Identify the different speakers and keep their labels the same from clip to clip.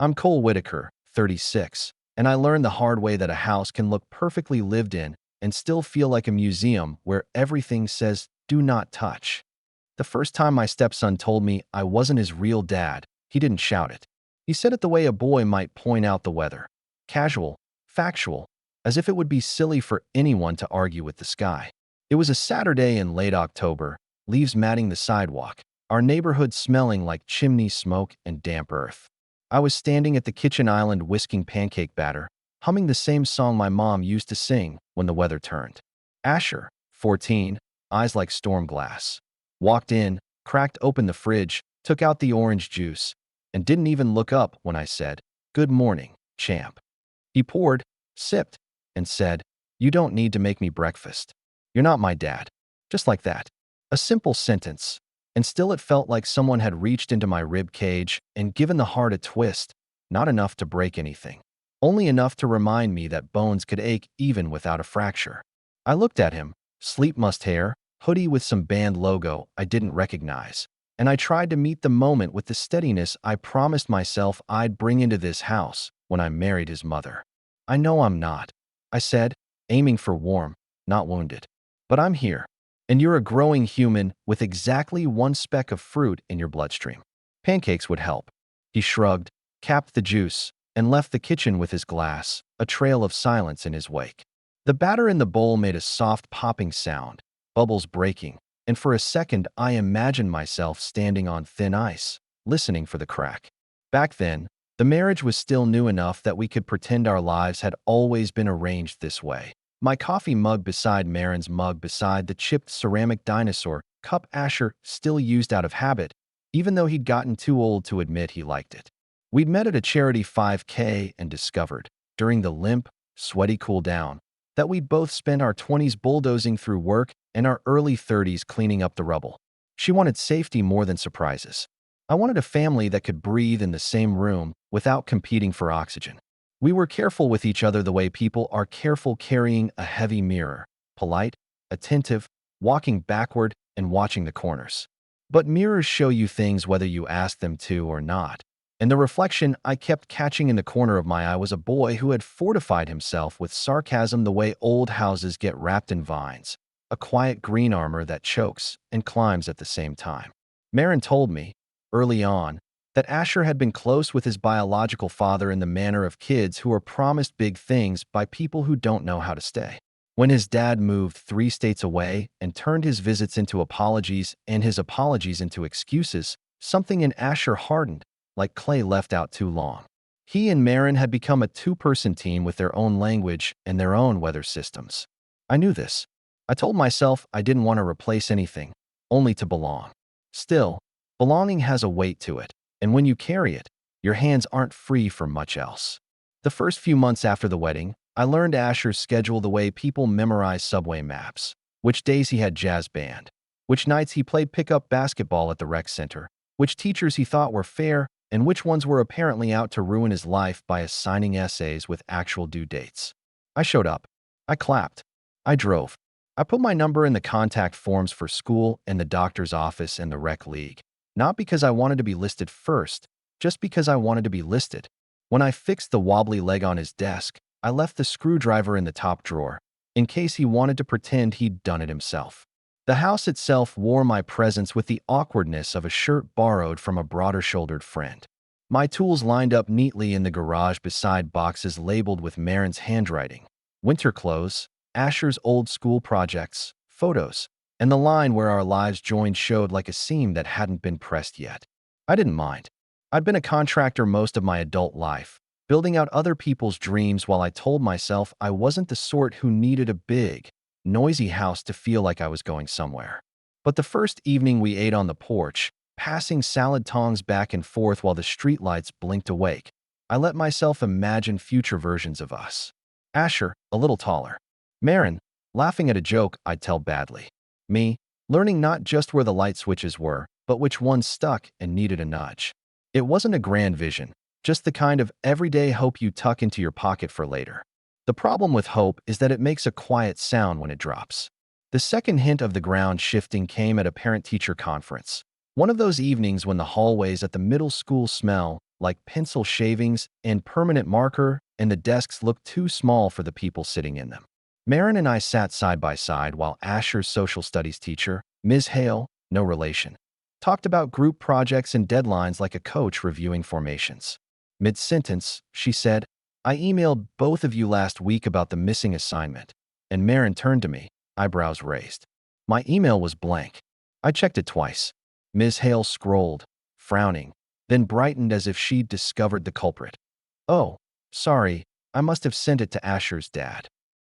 Speaker 1: I'm Cole Whitaker, 36, and I learned the hard way that a house can look perfectly lived in and still feel like a museum where everything says, "Do not touch." The first time my stepson told me I wasn't his real dad, he didn't shout it. He said it the way a boy might point out the weather. Casual, factual, as if it would be silly for anyone to argue with the sky. It was a Saturday in late October, leaves matting the sidewalk, our neighborhood smelling like chimney smoke and damp earth. I was standing at the kitchen island whisking pancake batter, humming the same song my mom used to sing when the weather turned. Asher, 14, eyes like storm glass, walked in, cracked open the fridge, took out the orange juice, and didn't even look up when I said, "Good morning, champ." He poured, sipped, and said, "You don't need to make me breakfast. You're not my dad." Just like that. A simple sentence. And still it felt like someone had reached into my rib cage and given the heart a twist, not enough to break anything. Only enough to remind me that bones could ache even without a fracture. I looked at him, sleep mussed hair, hoodie with some band logo I didn't recognize, and I tried to meet the moment with the steadiness I promised myself I'd bring into this house when I married his mother. "I know I'm not," I said, aiming for warm, not wounded. "But I'm here. And you're a growing human with exactly one speck of fruit in your bloodstream. Pancakes would help." He shrugged, capped the juice, and left the kitchen with his glass, a trail of silence in his wake. The batter in the bowl made a soft popping sound, bubbles breaking, and for a second I imagined myself standing on thin ice, listening for the crack. Back then, the marriage was still new enough that we could pretend our lives had always been arranged this way. My coffee mug beside Marin's mug beside the chipped ceramic dinosaur cup Asher still used out of habit, even though he'd gotten too old to admit he liked it. We'd met at a charity 5K and discovered, during the limp, sweaty cool down, that we'd both spent our 20s bulldozing through work and our early 30s cleaning up the rubble. She wanted safety more than surprises. I wanted a family that could breathe in the same room without competing for oxygen. We were careful with each other the way people are careful carrying a heavy mirror, polite, attentive, walking backward and watching the corners. But mirrors show you things whether you ask them to or not. And the reflection I kept catching in the corner of my eye was a boy who had fortified himself with sarcasm the way old houses get wrapped in vines, a quiet green armor that chokes and climbs at the same time. Marin told me, early on, that Asher had been close with his biological father in the manner of kids who are promised big things by people who don't know how to stay. When his dad moved 3 states away and turned his visits into apologies and his apologies into excuses, something in Asher hardened, like clay left out too long. He and Marin had become a 2-person team with their own language and their own weather systems. I knew this. I told myself I didn't want to replace anything, only to belong. Still, belonging has a weight to it. And when you carry it, your hands aren't free for much else. The first few months after the wedding, I learned Asher's schedule the way people memorize subway maps, which days he had jazz band, which nights he played pickup basketball at the rec center, which teachers he thought were fair, and which ones were apparently out to ruin his life by assigning essays with actual due dates. I showed up. I clapped. I drove. I put my number in the contact forms for school and the doctor's office and the rec league. Not because I wanted to be listed first, just because I wanted to be listed. When I fixed the wobbly leg on his desk, I left the screwdriver in the top drawer, in case he wanted to pretend he'd done it himself. The house itself wore my presence with the awkwardness of a shirt borrowed from a broader-shouldered friend. My tools lined up neatly in the garage beside boxes labeled with Marin's handwriting. Winter clothes, Asher's old school projects, photos, and the line where our lives joined showed like a seam that hadn't been pressed yet. I didn't mind. I'd been a contractor most of my adult life, building out other people's dreams while I told myself I wasn't the sort who needed a big, noisy house to feel like I was going somewhere. But the first evening we ate on the porch, passing salad tongs back and forth while the streetlights blinked awake, I let myself imagine future versions of us. Asher, a little taller. Marin, laughing at a joke I'd tell badly. Me, learning not just where the light switches were, but which ones stuck and needed a nudge. It wasn't a grand vision, just the kind of everyday hope you tuck into your pocket for later. The problem with hope is that it makes a quiet sound when it drops. The second hint of the ground shifting came at a parent-teacher conference. One of those evenings when the hallways at the middle school smell like pencil shavings and permanent marker, and the desks looked too small for the people sitting in them. Marin and I sat side by side while Asher's social studies teacher, Ms. Hale, no relation, talked about group projects and deadlines like a coach reviewing formations. Mid-sentence, she said, "I emailed both of you last week about the missing assignment." And Marin turned to me, eyebrows raised. My email was blank. I checked it twice. Ms. Hale scrolled, frowning, then brightened as if she'd discovered the culprit. "Oh, sorry, I must have sent it to Asher's dad."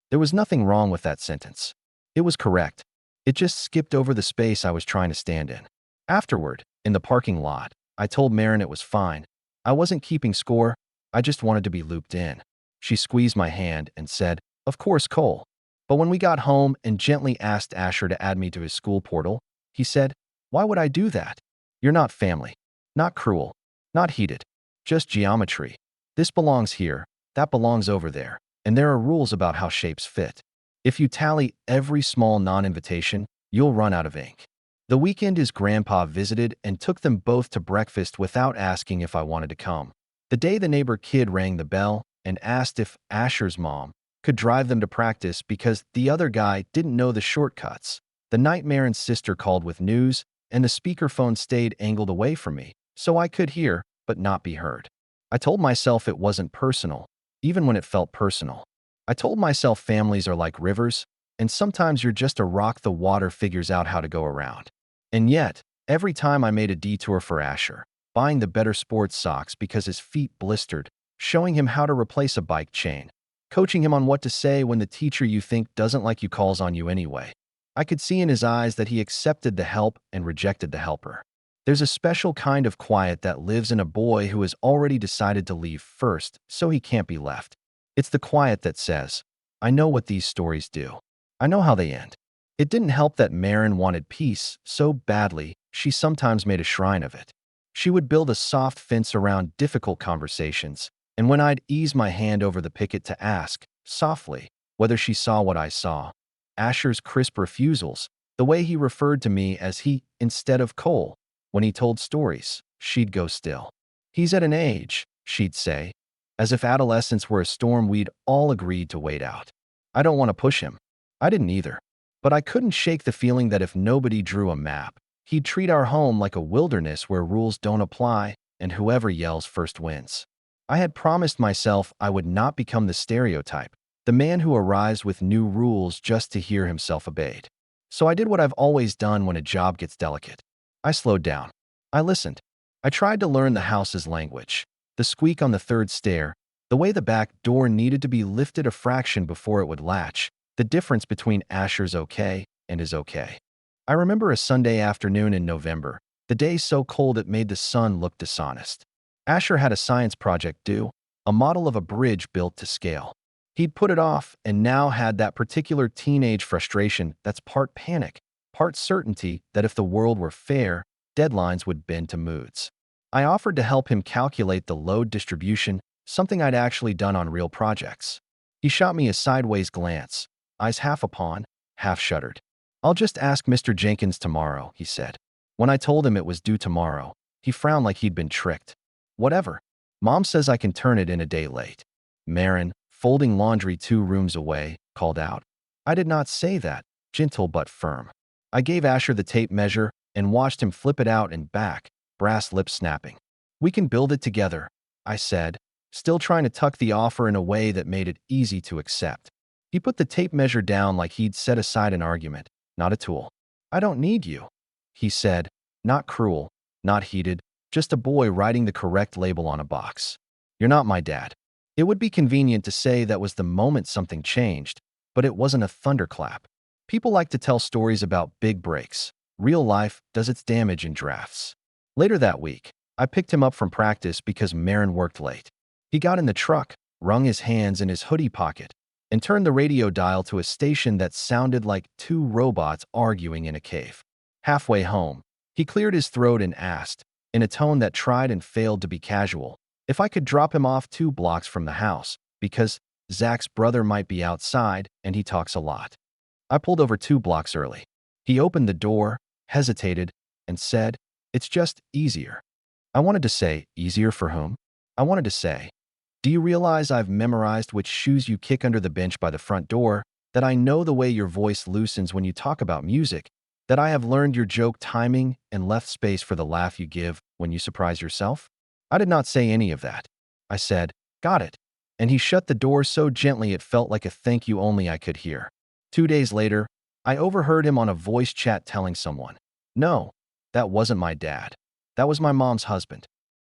Speaker 1: There was nothing wrong with that sentence. It was correct. It just skipped over the space I was trying to stand in. Afterward, in the parking lot, I told Marin it was fine. I wasn't keeping score. I just wanted to be looped in. She squeezed my hand and said, "Of course, Cole." But when we got home and gently asked Asher to add me to his school portal, he said, "Why would I do that? You're not family. Not cruel. Not heated. Just geometry. This belongs here. That belongs over there. And there are rules about how shapes fit. If you tally every small non-invitation, you'll run out of ink." The weekend his grandpa visited and took them both to breakfast without asking if I wanted to come. The day the neighbor kid rang the bell and asked if Asher's mom could drive them to practice because the other guy didn't know the shortcuts. The night Marin's sister called with news, and the speakerphone stayed angled away from me, so I could hear but not be heard. I told myself it wasn't personal, even when it felt personal. I told myself families are like rivers, and sometimes you're just a rock the water figures out how to go around. And yet, every time I made a detour for Asher, buying the better sports socks because his feet blistered, showing him how to replace a bike chain, coaching him on what to say when the teacher you think doesn't like you calls on you anyway, I could see in his eyes that he accepted the help and rejected the helper. There's a special kind of quiet that lives in a boy who has already decided to leave first, so he can't be left. It's the quiet that says, "I know what these stories do. I know how they end." It didn't help that Marin wanted peace so badly, she sometimes made a shrine of it. She would build a soft fence around difficult conversations, and when I'd ease my hand over the picket to ask, softly, whether she saw what I saw, Asher's crisp refusals, the way he referred to me as he instead of Cole, when he told stories, she'd go still. "He's at an age," she'd say, as if adolescence were a storm we'd all agreed to wait out. I don't want to push him. I didn't either. But I couldn't shake the feeling that if nobody drew a map, he'd treat our home like a wilderness where rules don't apply and whoever yells first wins. I had promised myself I would not become the stereotype, the man who arrives with new rules just to hear himself obeyed. So I did what I've always done when a job gets delicate. I slowed down. I listened. I tried to learn the house's language. The squeak on the third stair, the way the back door needed to be lifted a fraction before it would latch, the difference between Asher's okay and his okay. I remember a Sunday afternoon in November, the day so cold it made the sun look dishonest. Asher had a science project due, a model of a bridge built to scale. He'd put it off and now had that particular teenage frustration that's part panic, part certainty that if the world were fair, deadlines would bend to moods. I offered to help him calculate the load distribution, something I'd actually done on real projects. He shot me a sideways glance, eyes half upon, half shuttered. "I'll just ask Mr. Jenkins tomorrow," he said. When I told him it was due tomorrow, he frowned like he'd been tricked. "Whatever. Mom says I can turn it in a day late." Marin, folding laundry 2 rooms away, called out. I did not say that, gentle but firm. I gave Asher the tape measure and watched him flip it out and back, brass lips snapping. "We can build it together," I said, still trying to tuck the offer in a way that made it easy to accept. He put the tape measure down like he'd set aside an argument, not a tool. "I don't need you," he said, not cruel, not heated, just a boy writing the correct label on a box. "You're not my dad." It would be convenient to say that was the moment something changed, but it wasn't a thunderclap. People like to tell stories about big breaks. Real life does its damage in drafts. Later that week, I picked him up from practice because Marin worked late. He got in the truck, wrung his hands in his hoodie pocket, and turned the radio dial to a station that sounded like 2 robots arguing in a cave. Halfway home, he cleared his throat and asked, in a tone that tried and failed to be casual, if I could drop him off 2 blocks from the house, because Zach's brother might be outside and he talks a lot. I pulled over 2 blocks early. He opened the door, hesitated, and said, "It's just easier." I wanted to say, easier for whom? I wanted to say, do you realize I've memorized which shoes you kick under the bench by the front door, that I know the way your voice loosens when you talk about music, that I have learned your joke timing and left space for the laugh you give when you surprise yourself? I did not say any of that. I said, got it. And he shut the door so gently it felt like a thank you only I could hear. 2 days later, I overheard him on a voice chat telling someone, no, that wasn't my dad. That was my mom's husband.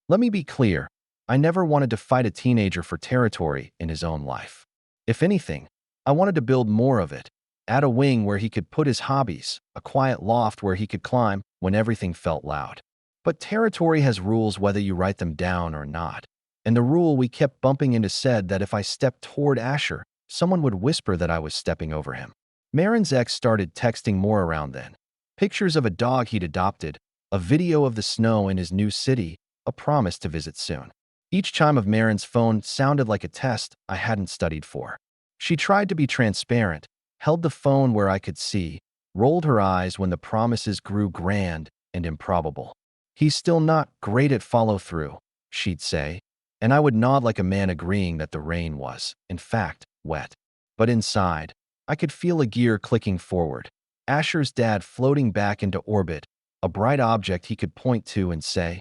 Speaker 1: Let me be clear. I never wanted to fight a teenager for territory in his own life. If anything, I wanted to build more of it, add a wing where he could put his hobbies, a quiet loft where he could climb when everything felt loud. But territory has rules whether you write them down or not. And the rule we kept bumping into said that if I stepped toward Asher, someone would whisper that I was stepping over him. Marin's ex started texting more around then. Pictures of a dog he'd adopted, a video of the snow in his new city, a promise to visit soon. Each chime of Marin's phone sounded like a test I hadn't studied for. She tried to be transparent, held the phone where I could see, rolled her eyes when the promises grew grand and improbable. He's still not great at follow-through, she'd say, and I would nod like a man agreeing that the rain was, in fact, wet. But inside, I could feel a gear clicking forward, Asher's dad floating back into orbit, a bright object he could point to and say,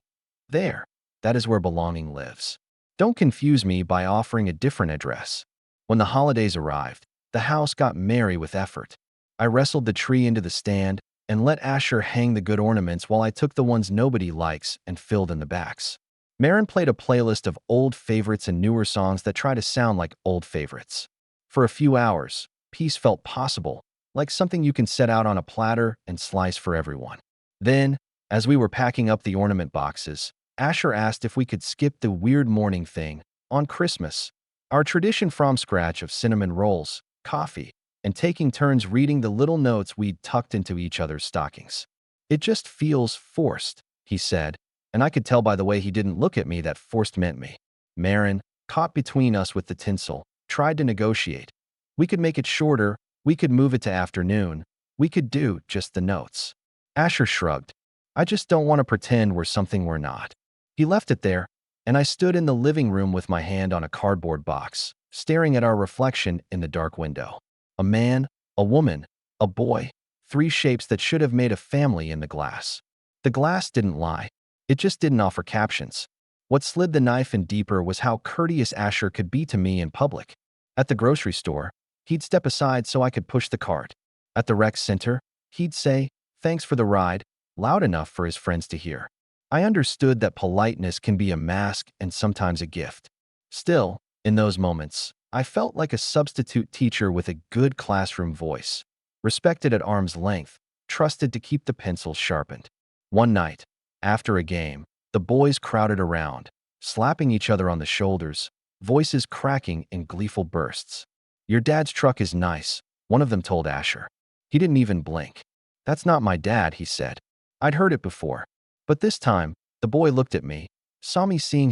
Speaker 1: there, that is where belonging lives. Don't confuse me by offering a different address. When the holidays arrived, the house got merry with effort. I wrestled the tree into the stand and let Asher hang the good ornaments while I took the ones nobody likes and filled in the backs. Marin played a playlist of old favorites and newer songs that try to sound like old favorites. For a few hours, peace felt possible, like something you can set out on a platter and slice for everyone. Then, as we were packing up the ornament boxes, Asher asked if we could skip the weird morning thing on Christmas, our tradition from scratch of cinnamon rolls, coffee, and taking turns reading the little notes we'd tucked into each other's stockings. It just feels forced, he said, and I could tell by the way he didn't look at me that forced meant me. Marin, caught between us with the tinsel, tried to negotiate. We could make it shorter, we could move it to afternoon, we could do just the notes. Asher shrugged. I just don't want to pretend we're something we're not. He left it there, and I stood in the living room with my hand on a cardboard box, staring at our reflection in the dark window. A man, a woman, a boy, 3 shapes that should have made a family in the glass. The glass didn't lie. It just didn't offer captions. What slid the knife in deeper was how courteous Asher could be to me in public. At the grocery store, he'd step aside so I could push the cart. At the rec center, he'd say, thanks for the ride, loud enough for his friends to hear. I understood that politeness can be a mask and sometimes a gift. Still, in those moments, I felt like a substitute teacher with a good classroom voice, respected at arm's length, trusted to keep the pencils sharpened. One night, after a game, the boys crowded around, slapping each other on the shoulders, voices cracking in gleeful bursts. Your dad's truck is nice, one of them told Asher. He didn't even blink. That's not my dad, he said. I'd heard it before. But this time, the boy looked at me, saw me seeing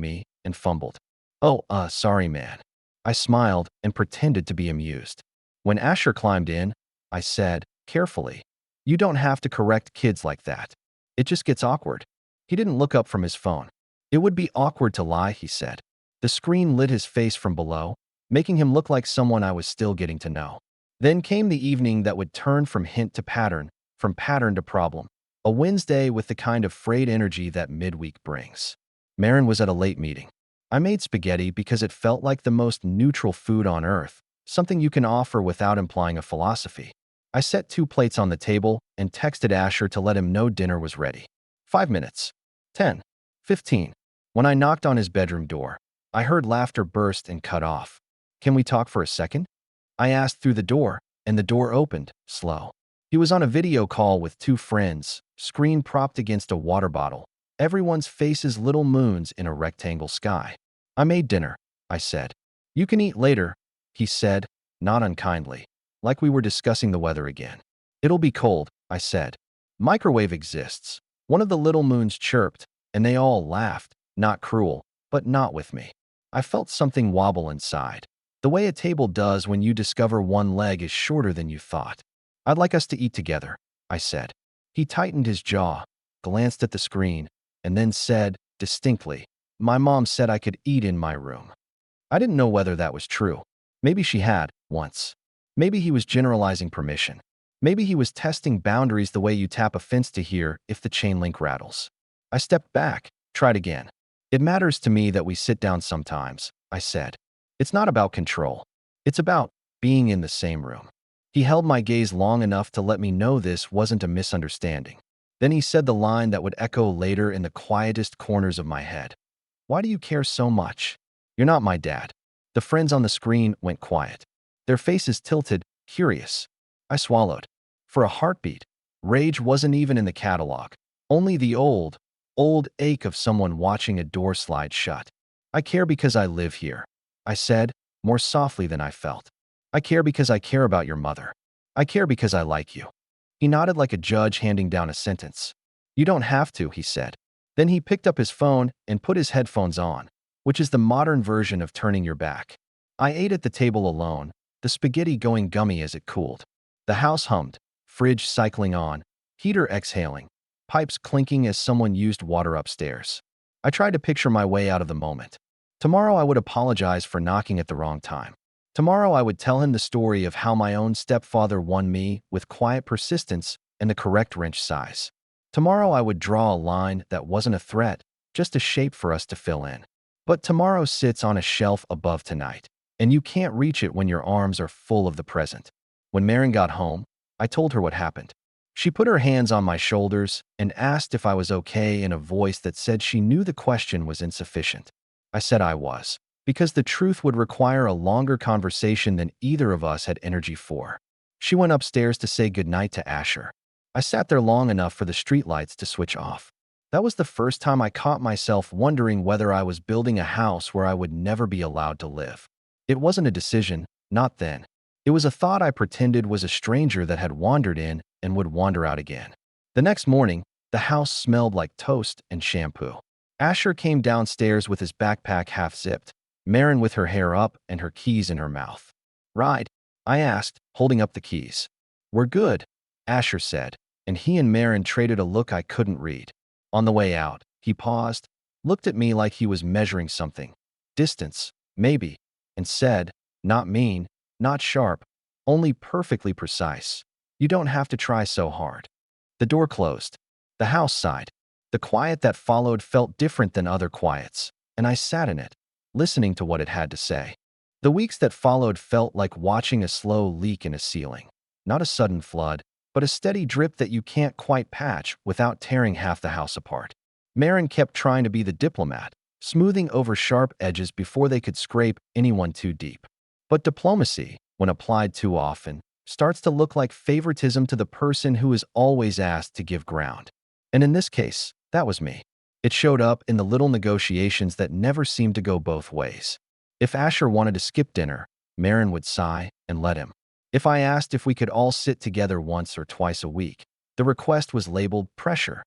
Speaker 1: me, and fumbled. Oh, sorry, man. I smiled and pretended to be amused. When Asher climbed in, I said, carefully, you don't have to correct kids like that. It just gets awkward. He didn't look up from his phone. It would be awkward to lie, he said. The screen lit his face from below, making him look like someone I was still getting to know. Then came the evening that would turn from hint to pattern, from pattern to problem. A Wednesday with the kind of frayed energy that midweek brings. Marin was at a late meeting. I made spaghetti because it felt like the most neutral food on earth, something you can offer without implying a philosophy. I set 2 plates on the table and texted Asher to let him know dinner was ready. 5 minutes. 10. 15. When I knocked on his bedroom door, I heard laughter burst and cut off. Can we talk for a second? I asked through the door, and the door opened, slow. He was on a video call with 2 friends, screen propped against a water bottle, everyone's faces little moons in a rectangle sky. I made dinner, I said. You can eat later, he said, not unkindly, like we were discussing the weather again. It'll be cold, I said. Microwave exists. One of the little moons chirped, and they all laughed, not cruel, but not with me. I felt something wobble inside, the way a table does when you discover one leg is shorter than you thought. I'd like us to eat together, I said. He tightened his jaw, glanced at the screen, and then said, distinctly, My mom said I could eat in my room. I didn't know whether that was true. Maybe she had, once. Maybe he was generalizing permission. Maybe he was testing boundaries the way you tap a fence to hear if the chain link rattles. I stepped back, tried again. It matters to me that we sit down sometimes, I said. It's not about control. It's about being in the same room. He held my gaze long enough to let me know this wasn't a misunderstanding. Then he said the line that would echo later in the quietest corners of my head. Why do you care so much? You're not my dad. The friends on the screen went quiet. Their faces tilted, curious. I swallowed. For a heartbeat, rage wasn't even in the catalog. Only the old ache of someone watching a door slide shut. I care because I live here, I said, more softly than I felt. I care because I care about your mother. I care because I like you. He nodded like a judge handing down a sentence. You don't have to, he said. Then he picked up his phone and put his headphones on, which is the modern version of turning your back. I ate at the table alone, the spaghetti going gummy as it cooled. The house hummed, fridge cycling on, heater exhaling, pipes clinking as someone used water upstairs. I tried to picture my way out of the moment. Tomorrow I would apologize for knocking at the wrong time. Tomorrow I would tell him the story of how my own stepfather won me with quiet persistence and the correct wrench size. Tomorrow I would draw a line that wasn't a threat, just a shape for us to fill in. But tomorrow sits on a shelf above tonight, and you can't reach it when your arms are full of the present. When Marin got home, I told her what happened. She put her hands on my shoulders and asked if I was okay in a voice that said she knew the question was insufficient. I said I was, because the truth would require a longer conversation than either of us had energy for. She went upstairs to say goodnight to Asher. I sat there long enough for the streetlights to switch off. That was the first time I caught myself wondering whether I was building a house where I would never be allowed to live. It wasn't a decision, not then. It was a thought I pretended was a stranger that had wandered in and would wander out again. The next morning, the house smelled like toast and shampoo. Asher came downstairs with his backpack half-zipped, Marin with her hair up and her keys in her mouth. Ride? I asked, holding up the keys. We're good, Asher said, and he and Marin traded a look I couldn't read. On the way out, he paused, looked at me like he was measuring something. Distance, maybe, and said, not mean, not sharp, only perfectly precise. You don't have to try so hard. The door closed. The house sighed. The quiet that followed felt different than other quiets, and I sat in it, listening to what it had to say. The weeks that followed felt like watching a slow leak in a ceiling. Not a sudden flood, but a steady drip that you can't quite patch without tearing half the house apart. Marin kept trying to be the diplomat, smoothing over sharp edges before they could scrape anyone too deep. But diplomacy, when applied too often, starts to look like favoritism to the person who is always asked to give ground. And in this case, that was me. It showed up in the little negotiations that never seemed to go both ways. If Asher wanted to skip dinner, Marin would sigh and let him. If I asked if we could all sit together once or twice a week, the request was labeled pressure.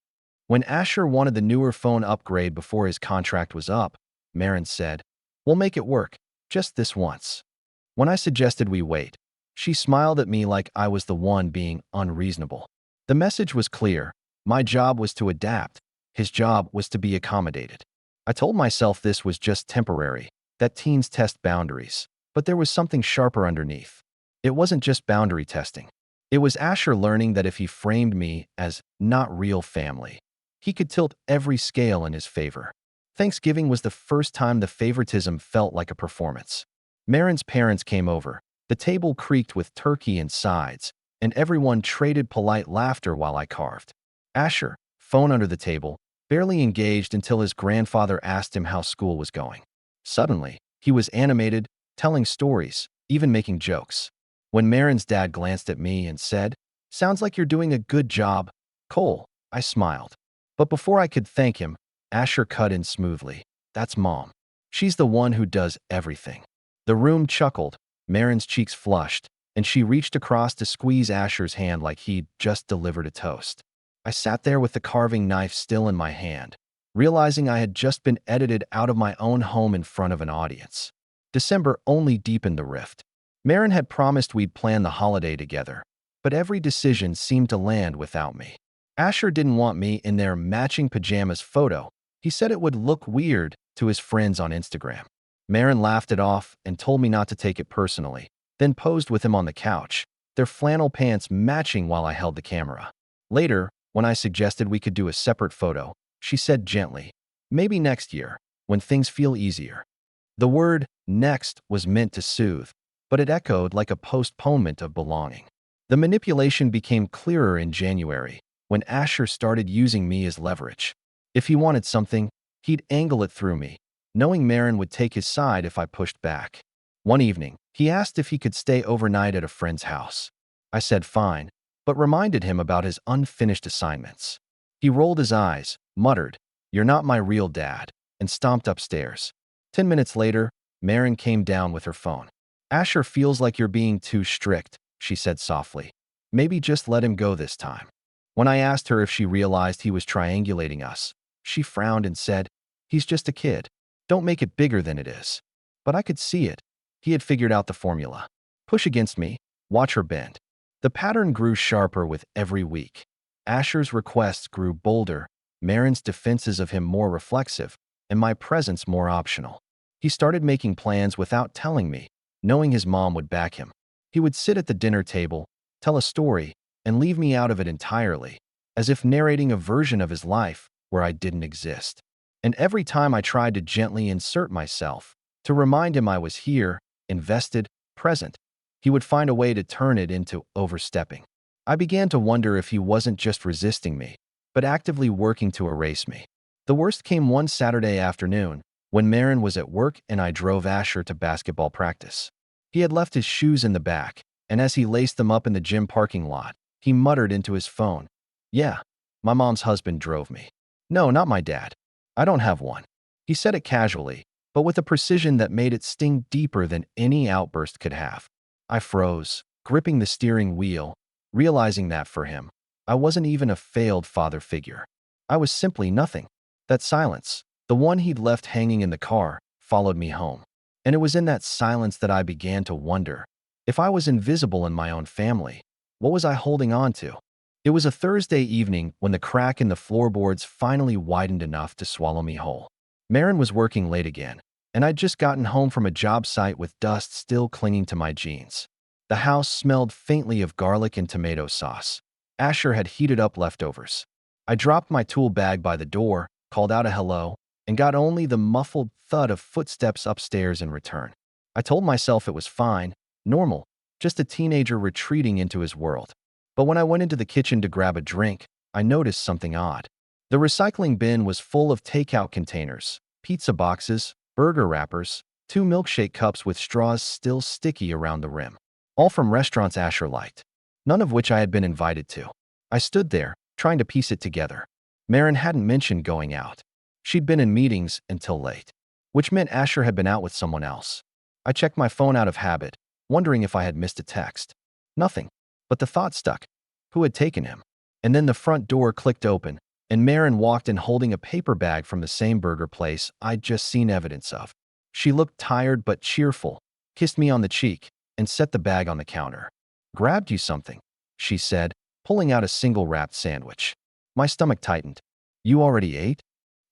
Speaker 1: When Asher wanted the newer phone upgrade before his contract was up, Marin said, "We'll make it work, just this once." When I suggested we wait, she smiled at me like I was the one being unreasonable. The message was clear. My job was to adapt. His job was to be accommodated. I told myself this was just temporary, that teens test boundaries, but there was something sharper underneath. It wasn't just boundary testing. It was Asher learning that if he framed me as not real family, he could tilt every scale in his favor. Thanksgiving was the first time the favoritism felt like a performance. Marin's parents came over. The table creaked with turkey and sides, and everyone traded polite laughter while I carved. Asher, phone under the table, barely engaged until his grandfather asked him how school was going. Suddenly, he was animated, telling stories, even making jokes. When Marin's dad glanced at me and said, "Sounds like you're doing a good job, Cole," I smiled. But before I could thank him, Asher cut in smoothly. "That's Mom. She's the one who does everything." The room chuckled, Marin's cheeks flushed, and she reached across to squeeze Asher's hand like he'd just delivered a toast. I sat there with the carving knife still in my hand, realizing I had just been edited out of my own home in front of an audience. December only deepened the rift. Marin had promised we'd plan the holiday together, but every decision seemed to land without me. Asher didn't want me in their matching pajamas photo. He said it would look weird to his friends on Instagram. Marin laughed it off and told me not to take it personally, then posed with him on the couch, their flannel pants matching while I held the camera. Later, when I suggested we could do a separate photo, she said gently, "Maybe next year, when things feel easier." The word next was meant to soothe, but it echoed like a postponement of belonging. The manipulation became clearer in January, when Asher started using me as leverage. If he wanted something, he'd angle it through me, knowing Marin would take his side if I pushed back. One evening, he asked if he could stay overnight at a friend's house. I said fine, but reminded him about his unfinished assignments. He rolled his eyes, muttered, "You're not my real dad," and stomped upstairs. 10 minutes later, Marin came down with her phone. "Asher feels like you're being too strict," she said softly. "Maybe just let him go this time." When I asked her if she realized he was triangulating us, she frowned and said, "He's just a kid. Don't make it bigger than it is." But I could see it. He had figured out the formula. Push against me, watch her bend. The pattern grew sharper with every week. Asher's requests grew bolder, Marin's defenses of him more reflexive, and my presence more optional. He started making plans without telling me, knowing his mom would back him. He would sit at the dinner table, tell a story, and leave me out of it entirely, as if narrating a version of his life where I didn't exist. And every time I tried to gently insert myself, to remind him I was here, invested, present, he would find a way to turn it into overstepping. I began to wonder if he wasn't just resisting me, but actively working to erase me. The worst came one Saturday afternoon, when Marin was at work and I drove Asher to basketball practice. He had left his shoes in the back, and as he laced them up in the gym parking lot, he muttered into his phone, "Yeah, my mom's husband drove me." "No, not my dad. I don't have one." He said it casually, but with a precision that made it sting deeper than any outburst could have. I froze, gripping the steering wheel, realizing that for him, I wasn't even a failed father figure. I was simply nothing. That silence, the one he'd left hanging in the car, followed me home. And it was in that silence that I began to wonder, if I was invisible in my own family, what was I holding on to? It was a Thursday evening when the crack in the floorboards finally widened enough to swallow me whole. Marin was working late again, and I'd just gotten home from a job site with dust still clinging to my jeans. The house smelled faintly of garlic and tomato sauce. Asher had heated up leftovers. I dropped my tool bag by the door, called out a hello, and got only the muffled thud of footsteps upstairs in return. I told myself it was fine, normal, just a teenager retreating into his world. But when I went into the kitchen to grab a drink, I noticed something odd. The recycling bin was full of takeout containers, pizza boxes, burger wrappers, 2 milkshake cups with straws still sticky around the rim. All from restaurants Asher liked, none of which I had been invited to. I stood there, trying to piece it together. Marin hadn't mentioned going out. She'd been in meetings until late, which meant Asher had been out with someone else. I checked my phone out of habit, wondering if I had missed a text. Nothing. But the thought stuck. Who had taken him? And then the front door clicked open, and Marin walked in holding a paper bag from the same burger place I'd just seen evidence of. She looked tired but cheerful, kissed me on the cheek, and set the bag on the counter. "Grabbed you something," she said, pulling out a single wrapped sandwich. My stomach tightened. "You already ate?"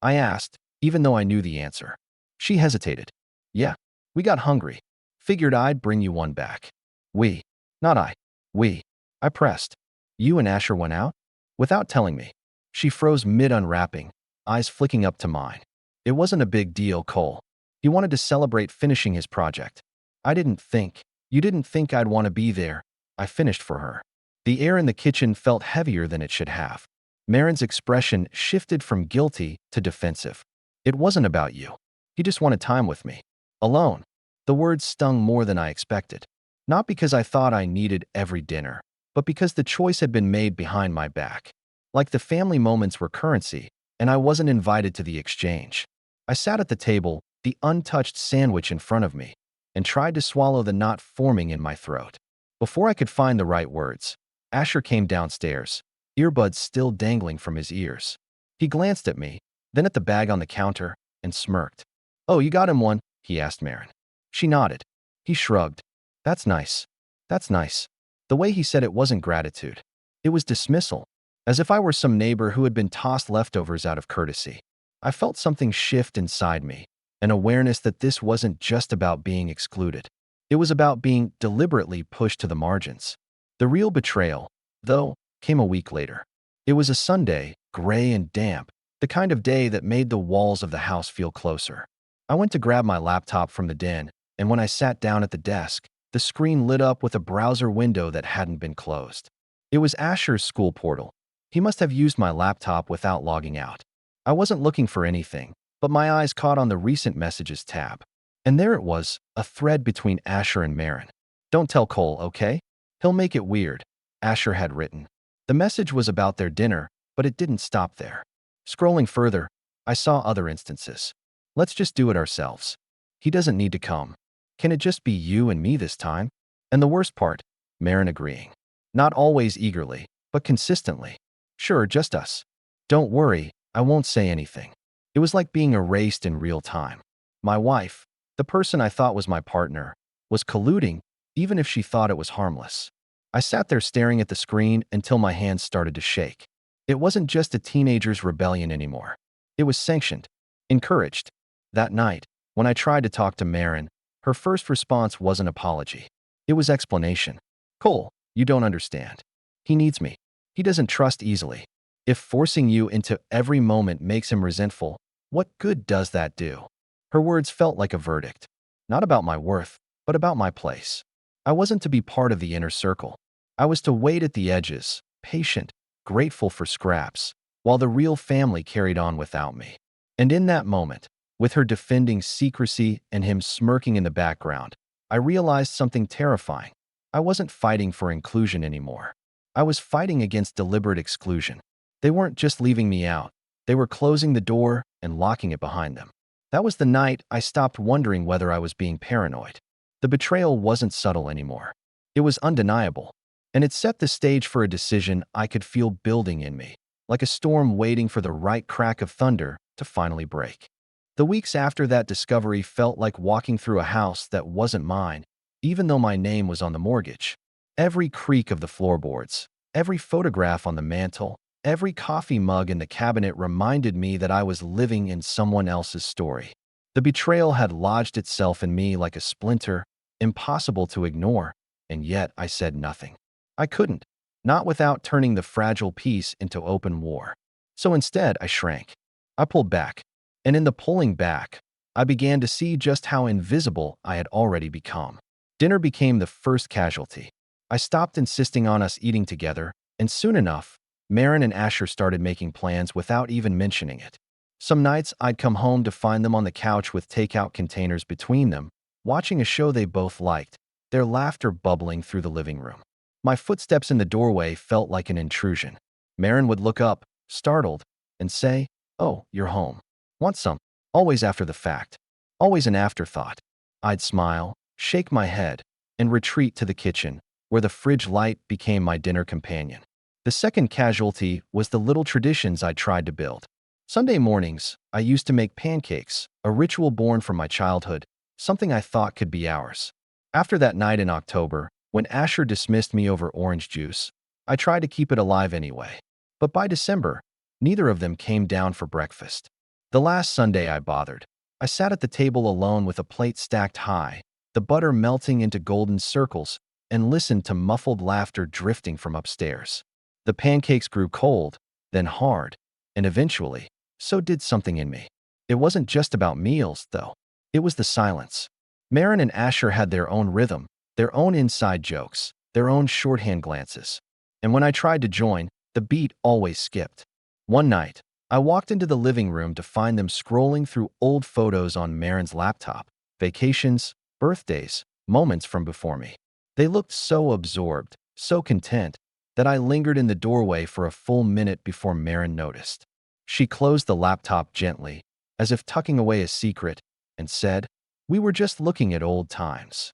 Speaker 1: I asked, even though I knew the answer. She hesitated. "Yeah, we got hungry. Figured I'd bring you one back." "We." "Not I. We." I pressed. "You and Asher went out?" Without telling me. She froze mid-unwrapping, eyes flicking up to mine. "It wasn't a big deal, Cole. He wanted to celebrate finishing his project. I didn't think. You didn't think I'd want to be there." I finished for her. The air in the kitchen felt heavier than it should have. Marin's expression shifted from guilty to defensive. "It wasn't about you. He just wanted time with me. Alone." The words stung more than I expected. Not because I thought I needed every dinner, but because the choice had been made behind my back. Like the family moments were currency, and I wasn't invited to the exchange. I sat at the table, the untouched sandwich in front of me, and tried to swallow the knot forming in my throat. Before I could find the right words, Asher came downstairs, earbuds still dangling from his ears. He glanced at me, then at the bag on the counter, and smirked. "Oh, you got him one?" he asked Marin. She nodded. He shrugged. "That's nice. That's nice." The way he said it wasn't gratitude. It was dismissal, as if I were some neighbor who had been tossed leftovers out of courtesy. I felt something shift inside me, an awareness that this wasn't just about being excluded. It was about being deliberately pushed to the margins. The real betrayal, though, came a week later. It was a Sunday, gray and damp, the kind of day that made the walls of the house feel closer. I went to grab my laptop from the den, and when I sat down at the desk, the screen lit up with a browser window that hadn't been closed. It was Asher's school portal. He must have used my laptop without logging out. I wasn't looking for anything, but my eyes caught on the recent messages tab. And there it was, a thread between Asher and Marin. "Don't tell Cole, okay? He'll make it weird," Asher had written. The message was about their dinner, but it didn't stop there. Scrolling further, I saw other instances. "Let's just do it ourselves. He doesn't need to come. Can it just be you and me this time?" And the worst part, Marin agreeing. Not always eagerly, but consistently. "Sure, just us. Don't worry, I won't say anything." It was like being erased in real time. My wife, the person I thought was my partner, was colluding, even if she thought it was harmless. I sat there staring at the screen until my hands started to shake. It wasn't just a teenager's rebellion anymore. It was sanctioned, encouraged. That night, when I tried to talk to Marin, her first response wasn't apology. It was explanation. "Cole, you don't understand. He needs me. He doesn't trust easily. If forcing you into every moment makes him resentful, what good does that do?" Her words felt like a verdict. Not about my worth, but about my place. I wasn't to be part of the inner circle. I was to wait at the edges, patient, grateful for scraps, while the real family carried on without me. And in that moment, with her defending secrecy and him smirking in the background, I realized something terrifying. I wasn't fighting for inclusion anymore. I was fighting against deliberate exclusion. They weren't just leaving me out. They were closing the door and locking it behind them. That was the night I stopped wondering whether I was being paranoid. The betrayal wasn't subtle anymore. It was undeniable. And it set the stage for a decision I could feel building in me, like a storm waiting for the right crack of thunder to finally break. The weeks after that discovery felt like walking through a house that wasn't mine, even though my name was on the mortgage. Every creak of the floorboards, every photograph on the mantle, every coffee mug in the cabinet reminded me that I was living in someone else's story. The betrayal had lodged itself in me like a splinter, impossible to ignore, and yet I said nothing. I couldn't, not without turning the fragile peace into open war. So instead, I shrank. I pulled back, and in the pulling back, I began to see just how invisible I had already become. Dinner became the first casualty. I stopped insisting on us eating together, and soon enough, Marin and Asher started making plans without even mentioning it. Some nights, I'd come home to find them on the couch with takeout containers between them, watching a show they both liked, their laughter bubbling through the living room. My footsteps in the doorway felt like an intrusion. Marin would look up, startled, and say, "Oh, you're home. Want some?" Always after the fact. Always an afterthought. I'd smile, shake my head, and retreat to the kitchen, where the fridge light became my dinner companion. The second casualty was the little traditions I tried to build. Sunday mornings, I used to make pancakes, a ritual born from my childhood, something I thought could be ours. After that night in October, when Asher dismissed me over orange juice, I tried to keep it alive anyway. But by December, neither of them came down for breakfast. The last Sunday I bothered, I sat at the table alone with a plate stacked high, the butter melting into golden circles, and listened to muffled laughter drifting from upstairs. The pancakes grew cold, then hard, and eventually, so did something in me. It wasn't just about meals, though. It was the silence. Marin and Asher had their own rhythm, their own inside jokes, their own shorthand glances. And when I tried to join, the beat always skipped. One night, I walked into the living room to find them scrolling through old photos on Marin's laptop, vacations, birthdays, moments from before me. They looked so absorbed, so content, that I lingered in the doorway for a full minute before Marin noticed. She closed the laptop gently, as if tucking away a secret, and said, "We were just looking at old times."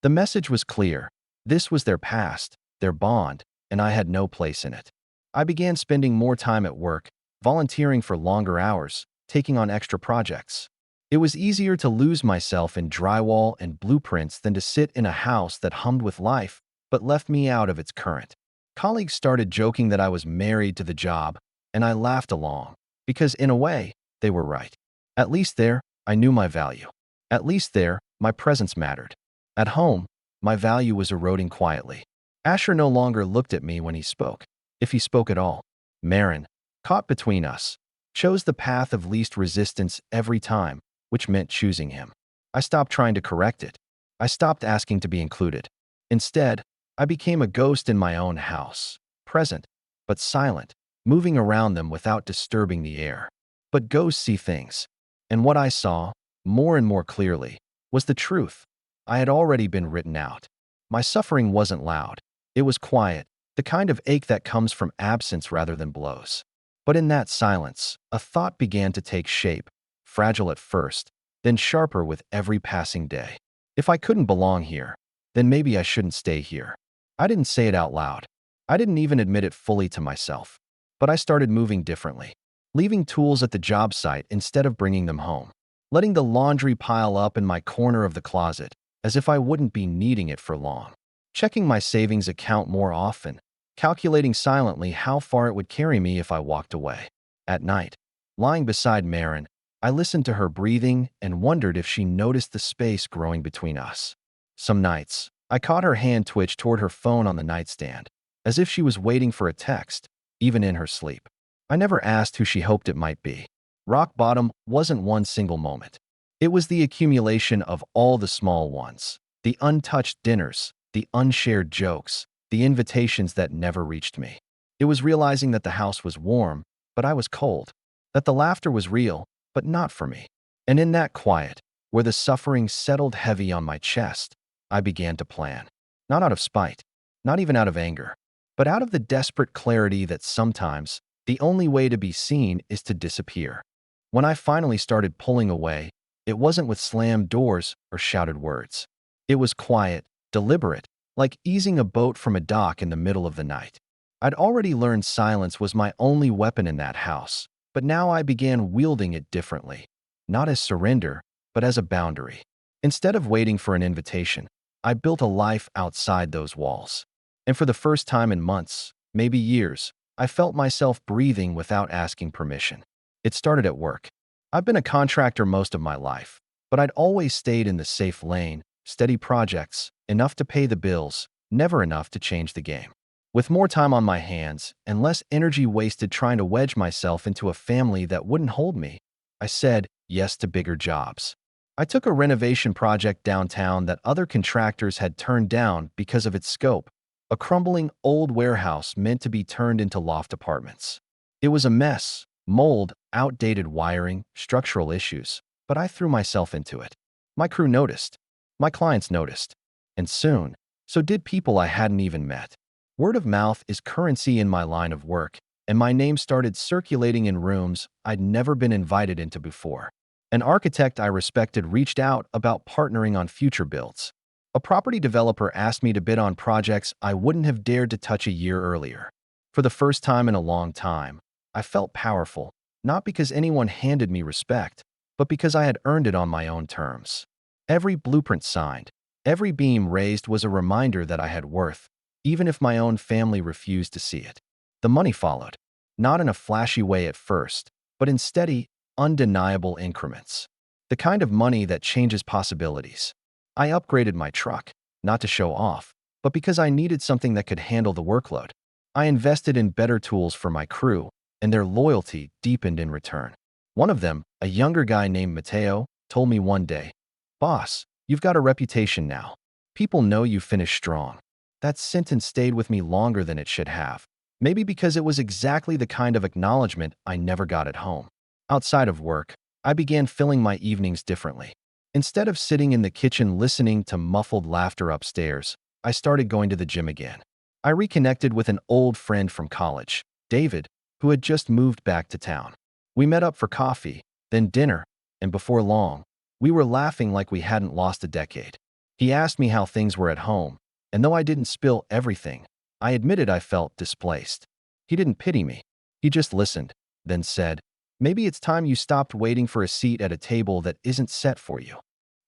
Speaker 1: The message was clear. This was their past, their bond, and I had no place in it. I began spending more time at work, volunteering for longer hours, taking on extra projects. It was easier to lose myself in drywall and blueprints than to sit in a house that hummed with life but left me out of its current. Colleagues started joking that I was married to the job, and I laughed along, because in a way, they were right. At least there, I knew my value. At least there, my presence mattered. At home, my value was eroding quietly. Asher no longer looked at me when he spoke, if he spoke at all. Marin, caught between us, chose the path of least resistance every time, which meant choosing him. I stopped trying to correct it. I stopped asking to be included. Instead, I became a ghost in my own house, present, but silent, moving around them without disturbing the air. But ghosts see things. And what I saw, more and more clearly, was the truth. I had already been written out. My suffering wasn't loud. It was quiet, the kind of ache that comes from absence rather than blows. But in that silence, a thought began to take shape, fragile at first, then sharper with every passing day. If I couldn't belong here, then maybe I shouldn't stay here. I didn't say it out loud. I didn't even admit it fully to myself. But I started moving differently, leaving tools at the job site instead of bringing them home, letting the laundry pile up in my corner of the closet, as if I wouldn't be needing it for long, checking my savings account more often, calculating silently how far it would carry me if I walked away. At night, lying beside Marin, I listened to her breathing and wondered if she noticed the space growing between us. Some nights, I caught her hand twitch toward her phone on the nightstand, as if she was waiting for a text, even in her sleep. I never asked who she hoped it might be. Rock bottom wasn't one single moment. It was the accumulation of all the small ones, the untouched dinners, the unshared jokes, the invitations that never reached me. It was realizing that the house was warm, but I was cold, that the laughter was real, but not for me. And in that quiet, where the suffering settled heavy on my chest, I began to plan. Not out of spite, not even out of anger, but out of the desperate clarity that sometimes the only way to be seen is to disappear. When I finally started pulling away, it wasn't with slammed doors or shouted words. It was quiet, deliberate, like easing a boat from a dock in the middle of the night. I'd already learned silence was my only weapon in that house, but now I began wielding it differently, not as surrender, but as a boundary. Instead of waiting for an invitation, I built a life outside those walls. And for the first time in months, maybe years, I felt myself breathing without asking permission. It started at work. I've been a contractor most of my life, but I'd always stayed in the safe lane, steady projects, enough to pay the bills, never enough to change the game. With more time on my hands and less energy wasted trying to wedge myself into a family that wouldn't hold me, I said yes to bigger jobs. I took a renovation project downtown that other contractors had turned down because of its scope, a crumbling old warehouse meant to be turned into loft apartments. It was a mess, mold, outdated wiring, structural issues, but I threw myself into it. My crew noticed. My clients noticed. And soon, so did people I hadn't even met. Word of mouth is currency in my line of work, and my name started circulating in rooms I'd never been invited into before. An architect I respected reached out about partnering on future builds. A property developer asked me to bid on projects I wouldn't have dared to touch a year earlier. For the first time in a long time, I felt powerful, not because anyone handed me respect, but because I had earned it on my own terms. Every blueprint signed, every beam raised was a reminder that I had worth, even if my own family refused to see it. The money followed, not in a flashy way at first, but in steady, undeniable increments. The kind of money that changes possibilities. I upgraded my truck, not to show off, but because I needed something that could handle the workload. I invested in better tools for my crew, and their loyalty deepened in return. One of them, a younger guy named Mateo, told me one day, "Boss, you've got a reputation now. People know you finish strong." That sentence stayed with me longer than it should have. Maybe because it was exactly the kind of acknowledgement I never got at home. Outside of work, I began filling my evenings differently. Instead of sitting in the kitchen listening to muffled laughter upstairs, I started going to the gym again. I reconnected with an old friend from college, David, who had just moved back to town. We met up for coffee, then dinner, and before long, we were laughing like we hadn't lost a decade. He asked me how things were at home, and though I didn't spill everything, I admitted I felt displaced. He didn't pity me. He just listened, then said, "Maybe it's time you stopped waiting for a seat at a table that isn't set for you."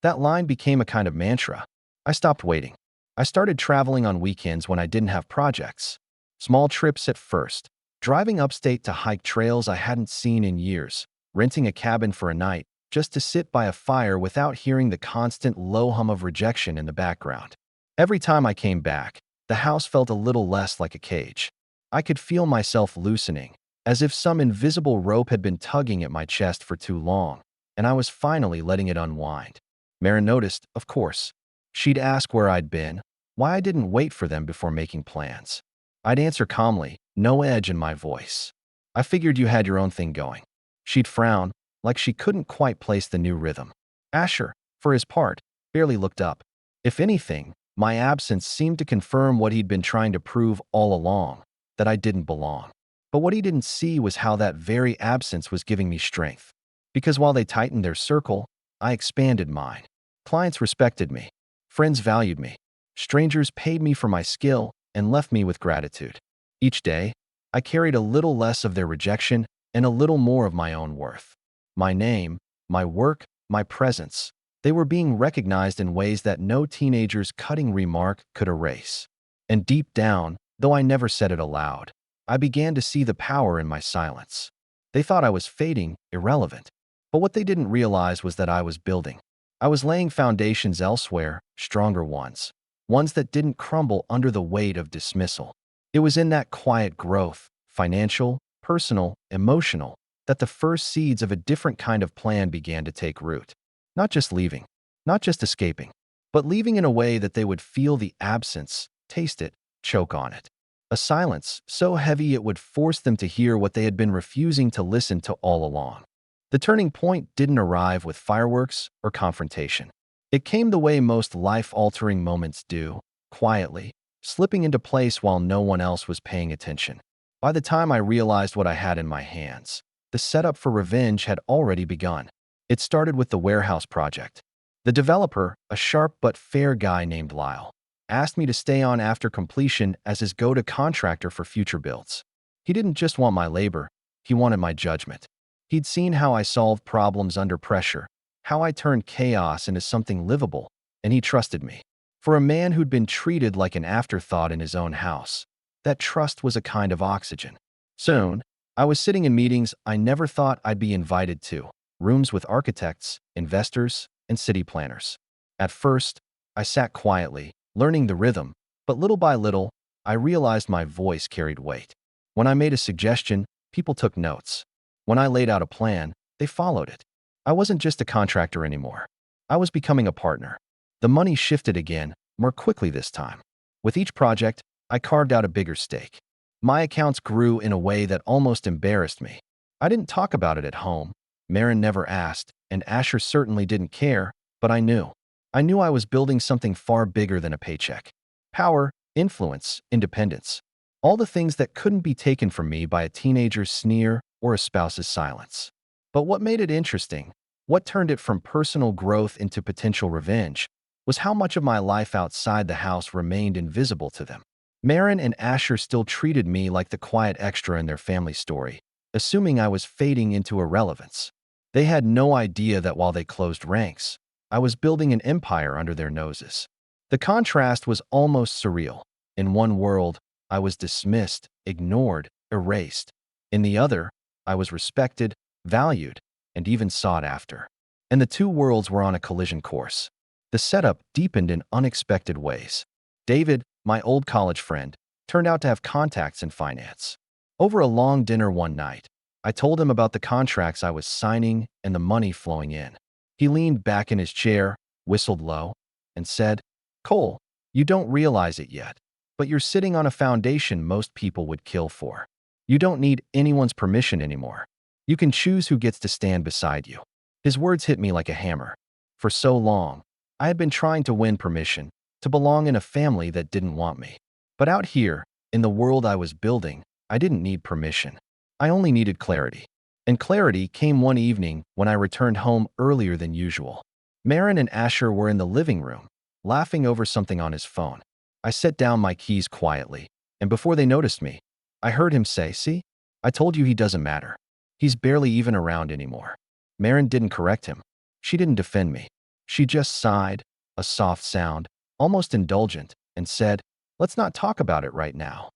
Speaker 1: That line became a kind of mantra. I stopped waiting. I started traveling on weekends when I didn't have projects. Small trips at first, driving upstate to hike trails I hadn't seen in years, renting a cabin for a night, just to sit by a fire without hearing the constant low hum of rejection in the background. Every time I came back, the house felt a little less like a cage. I could feel myself loosening, as if some invisible rope had been tugging at my chest for too long, and I was finally letting it unwind. Maren noticed, of course. She'd ask where I'd been, why I didn't wait for them before making plans. I'd answer calmly, no edge in my voice. I figured you had your own thing going. She'd frown, like she couldn't quite place the new rhythm. Asher, for his part, barely looked up. If anything, my absence seemed to confirm what he'd been trying to prove all along, that I didn't belong. But what he didn't see was how that very absence was giving me strength. Because while they tightened their circle, I expanded mine. Clients respected me. Friends valued me. Strangers paid me for my skill and left me with gratitude. Each day, I carried a little less of their rejection and a little more of my own worth. My name, my work, my presence, they were being recognized in ways that no teenager's cutting remark could erase. And deep down, though I never said it aloud, I began to see the power in my silence. They thought I was fading, irrelevant. But what they didn't realize was that I was building. I was laying foundations elsewhere, stronger ones. Ones that didn't crumble under the weight of dismissal. It was in that quiet growth, financial, personal, emotional, that the first seeds of a different kind of plan began to take root. Not just leaving, not just escaping, but leaving in a way that they would feel the absence, taste it, choke on it. A silence so heavy it would force them to hear what they had been refusing to listen to all along. The turning point didn't arrive with fireworks or confrontation. It came the way most life-altering moments do, quietly, slipping into place while no one else was paying attention. By the time I realized what I had in my hands, the setup for revenge had already begun. It started with the warehouse project. The developer, a sharp but fair guy named Lyle, asked me to stay on after completion as his go-to contractor for future builds. He didn't just want my labor, he wanted my judgment. He'd seen how I solved problems under pressure, how I turned chaos into something livable, and he trusted me. For a man who'd been treated like an afterthought in his own house, that trust was a kind of oxygen. Soon, I was sitting in meetings I never thought I'd be invited to, rooms with architects, investors, and city planners. At first, I sat quietly, learning the rhythm, but little by little, I realized my voice carried weight. When I made a suggestion, people took notes. When I laid out a plan, they followed it. I wasn't just a contractor anymore. I was becoming a partner. The money shifted again, more quickly this time. With each project, I carved out a bigger stake. My accounts grew in a way that almost embarrassed me. I didn't talk about it at home. Maren never asked, and Asher certainly didn't care, but I knew. I knew I was building something far bigger than a paycheck. Power, influence, independence. All the things that couldn't be taken from me by a teenager's sneer or a spouse's silence. But what made it interesting, what turned it from personal growth into potential revenge, was how much of my life outside the house remained invisible to them. Maren and Asher still treated me like the quiet extra in their family story, assuming I was fading into irrelevance. They had no idea that while they closed ranks, I was building an empire under their noses. The contrast was almost surreal. In one world, I was dismissed, ignored, erased. In the other, I was respected, valued, and even sought after. And the two worlds were on a collision course. The setup deepened in unexpected ways. David, my old college friend, turned out to have contacts in finance. Over a long dinner one night, I told him about the contracts I was signing and the money flowing in. He leaned back in his chair, whistled low, and said, "Cole, you don't realize it yet, but you're sitting on a foundation most people would kill for. You don't need anyone's permission anymore. You can choose who gets to stand beside you." His words hit me like a hammer. For so long, I had been trying to win permission, to belong in a family that didn't want me. But out here, in the world I was building, I didn't need permission. I only needed clarity. And clarity came one evening when I returned home earlier than usual. Maren and Asher were in the living room, laughing over something on his phone. I set down my keys quietly, and before they noticed me, I heard him say, "See? I told you he doesn't matter. He's barely even around anymore." Maren didn't correct him. She didn't defend me. She just sighed, a soft sound, almost indulgent, and said, "Let's not talk about it right now."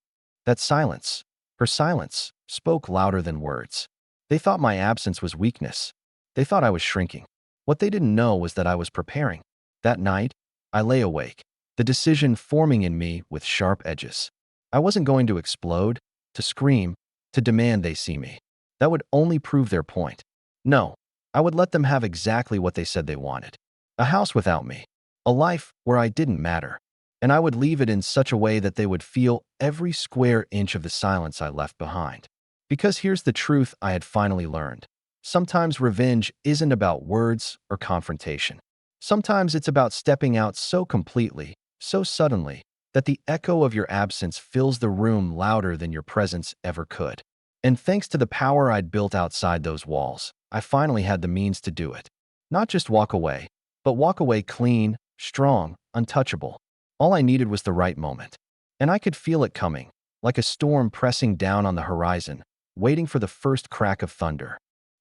Speaker 1: That silence, her silence, spoke louder than words. They thought my absence was weakness. They thought I was shrinking. What they didn't know was that I was preparing. That night, I lay awake, the decision forming in me with sharp edges. I wasn't going to explode, to scream, to demand they see me. That would only prove their point. No, I would let them have exactly what they said they wanted. A house without me. A life where I didn't matter. And I would leave it in such a way that they would feel every square inch of the silence I left behind. Because here's the truth I had finally learned. Sometimes revenge isn't about words or confrontation. Sometimes it's about stepping out so completely, so suddenly, that the echo of your absence fills the room louder than your presence ever could. And thanks to the power I'd built outside those walls, I finally had the means to do it. Not just walk away, but walk away clean, strong, untouchable. All I needed was the right moment. And I could feel it coming, like a storm pressing down on the horizon, waiting for the first crack of thunder.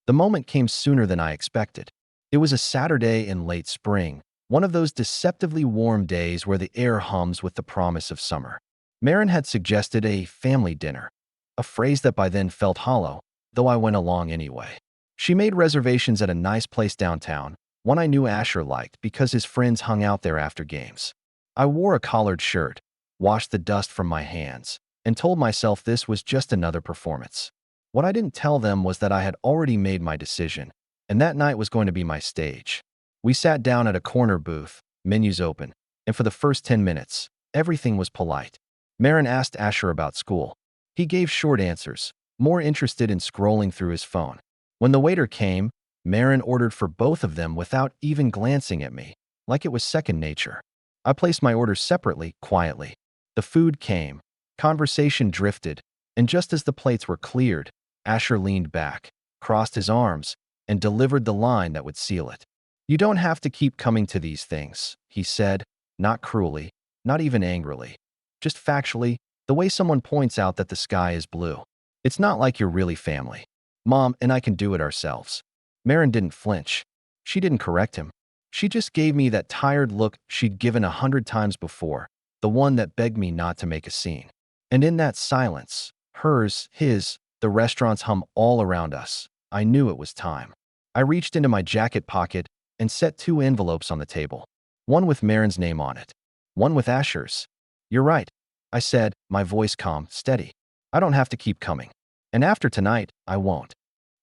Speaker 1: The moment came sooner than I expected. It was a Saturday in late spring, one of those deceptively warm days where the air hums with the promise of summer. Marin had suggested a family dinner, a phrase that by then felt hollow, though I went along anyway. She made reservations at a nice place downtown, one I knew Asher liked because his friends hung out there after games. I wore a collared shirt, washed the dust from my hands, and told myself this was just another performance. What I didn't tell them was that I had already made my decision, and that night was going to be my stage. We sat down at a corner booth, menus open, and for the first 10 minutes, everything was polite. Marin asked Asher about school. He gave short answers, more interested in scrolling through his phone. When the waiter came, Marin ordered for both of them without even glancing at me, like it was second nature. I placed my orders separately, quietly. The food came. Conversation drifted, and just as the plates were cleared, Asher leaned back, crossed his arms, and delivered the line that would seal it. "You don't have to keep coming to these things," he said, not cruelly, not even angrily. Just factually, the way someone points out that the sky is blue. "It's not like you're really family. Mom and I can do it ourselves." Marin didn't flinch. She didn't correct him. She just gave me that tired look she'd given 100 times before, the one that begged me not to make a scene. And in that silence, hers, his, the restaurant's hum all around us, I knew it was time. I reached into my jacket pocket and set 2 envelopes on the table. One with Marin's name on it, one with Asher's. "You're right," I said, my voice calm, steady. "I don't have to keep coming. And after tonight, I won't."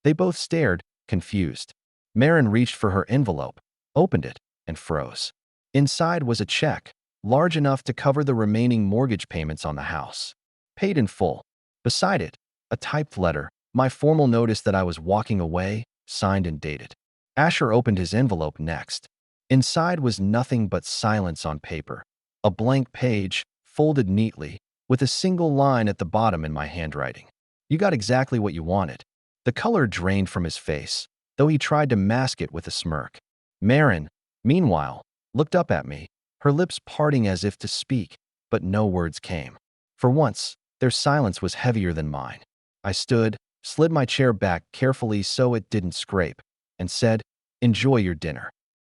Speaker 1: They both stared, confused. Marin reached for her envelope, opened it, and froze. Inside was a check, large enough to cover the remaining mortgage payments on the house. Paid in full. Beside it, a typed letter, my formal notice that I was walking away, signed and dated. Asher opened his envelope next. Inside was nothing but silence on paper. A blank page, folded neatly, with a single line at the bottom in my handwriting. "You got exactly what you wanted." The color drained from his face, though he tried to mask it with a smirk. Marin, meanwhile, looked up at me, her lips parting as if to speak, but no words came. For once, their silence was heavier than mine. I stood, slid my chair back carefully so it didn't scrape, and said, "Enjoy your dinner."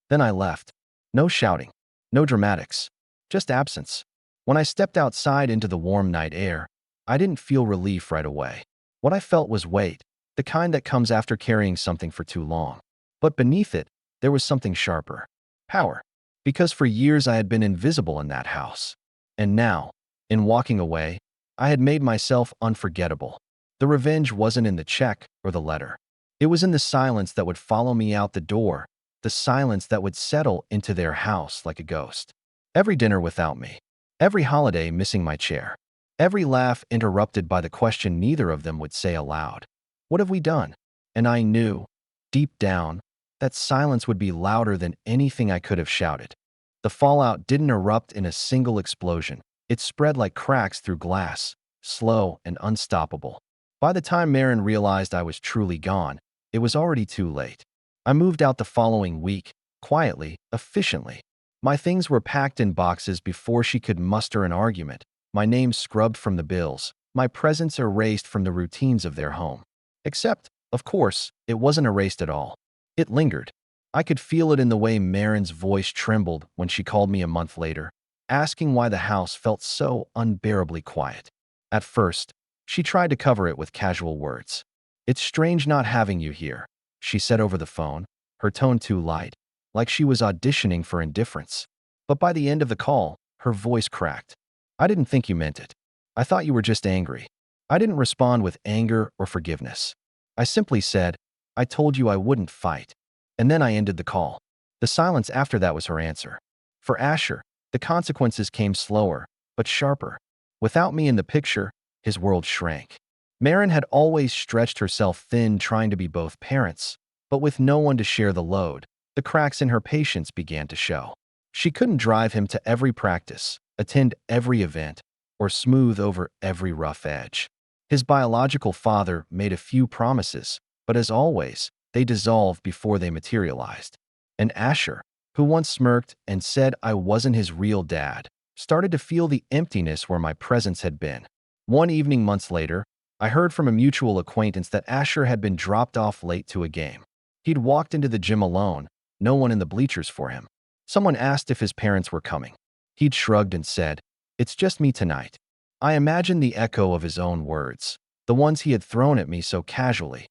Speaker 1: Then I left. No shouting, no dramatics, just absence. When I stepped outside into the warm night air, I didn't feel relief right away. What I felt was weight, the kind that comes after carrying something for too long. But beneath it, there was something sharper. Power. Because for years I had been invisible in that house. And now, in walking away, I had made myself unforgettable. The revenge wasn't in the check or the letter. It was in the silence that would follow me out the door, the silence that would settle into their house like a ghost. Every dinner without me. Every holiday missing my chair. Every laugh interrupted by the question neither of them would say aloud. What have we done? And I knew, deep down, that silence would be louder than anything I could have shouted. The fallout didn't erupt in a single explosion. It spread like cracks through glass, slow and unstoppable. By the time Marin realized I was truly gone, it was already too late. I moved out the following week, quietly, efficiently. My things were packed in boxes before she could muster an argument, my name scrubbed from the bills, my presence erased from the routines of their home. Except, of course, it wasn't erased at all. It lingered. I could feel it in the way Marin's voice trembled when she called me a month later, asking why the house felt so unbearably quiet. At first, she tried to cover it with casual words. "It's strange not having you here. she said over the phone, her tone too light, like she was auditioning for indifference. But by the end of the call, her voice cracked. I didn't think you meant it. I thought you were just angry. I didn't respond with anger or forgiveness. I simply said, I told you I wouldn't fight. And then I ended the call. The silence after that was her answer. For Asher, the consequences came slower, but sharper. Without me in the picture, his world shrank. Marin had always stretched herself thin trying to be both parents, but with no one to share the load, the cracks in her patience began to show. She couldn't drive him to every practice, attend every event, or smooth over every rough edge. His biological father made a few promises, but as always, they dissolved before they materialized. And Asher, who once smirked and said I wasn't his real dad, started to feel the emptiness where my presence had been. One evening months later, I heard from a mutual acquaintance that Asher had been dropped off late to a game. He'd walked into the gym alone, no one in the bleachers for him. Someone asked if his parents were coming. He'd shrugged and said, "It's just me tonight." I imagined the echo of his own words, the ones he had thrown at me so casually.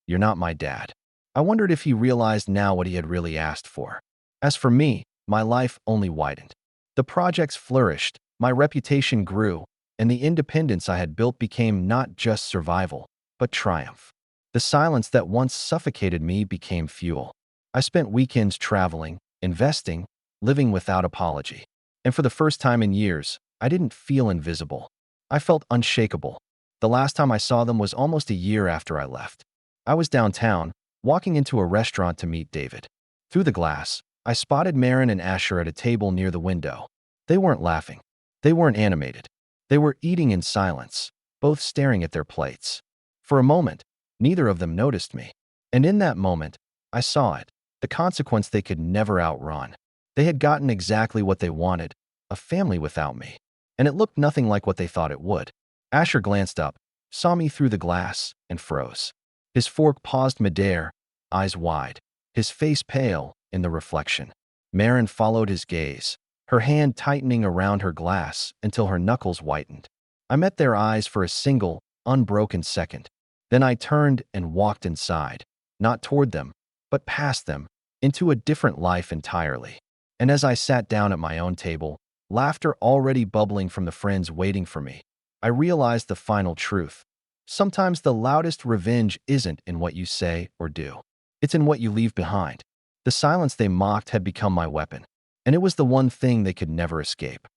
Speaker 1: "You're not my dad." I wondered if he realized now what he had really asked for. As for me, my life only widened. The projects flourished, my reputation grew, and the independence I had built became not just survival, but triumph. The silence that once suffocated me became fuel. I spent weekends traveling, investing, living without apology. And for the first time in years, I didn't feel invisible. I felt unshakable. The last time I saw them was almost a year after I left. I was downtown, walking into a restaurant to meet David. Through the glass, I spotted Marin and Asher at a table near the window. They weren't laughing. They weren't animated. They were eating in silence, both staring at their plates. For a moment, neither of them noticed me. And in that moment, I saw it, the consequence they could never outrun. They had gotten exactly what they wanted, a family without me. And it looked nothing like what they thought it would. Asher glanced up, saw me through the glass, and froze. His fork paused midair, eyes wide, his face pale in the reflection. Marin followed his gaze, her hand tightening around her glass until her knuckles whitened. I met their eyes for a single, unbroken second. Then I turned and walked inside, not toward them, but past them, into a different life entirely. And as I sat down at my own table, laughter already bubbling from the friends waiting for me, I realized the final truth. Sometimes the loudest revenge isn't in what you say or do. It's in what you leave behind. The silence they mocked had become my weapon, and it was the one thing they could never escape.